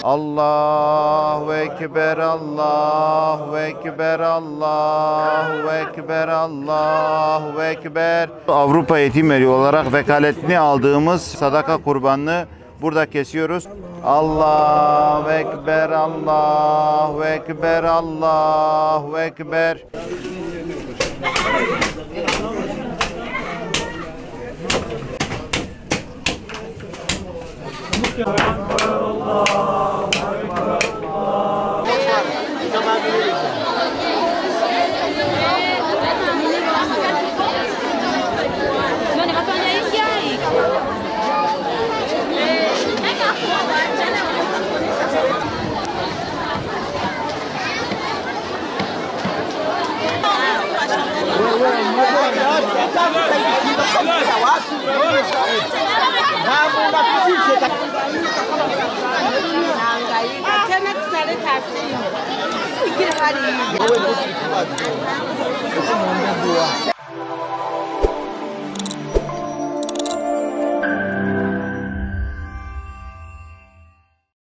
Allahu Ekber, Allahu Ekber, Allahu Ekber, Allahu Ekber. Avrupa Eğitim Evi olarak vekaletini aldığımız sadaka kurbanını burada kesiyoruz. Allahu Ekber, Allahu Ekber, Allahu Ekber. Tena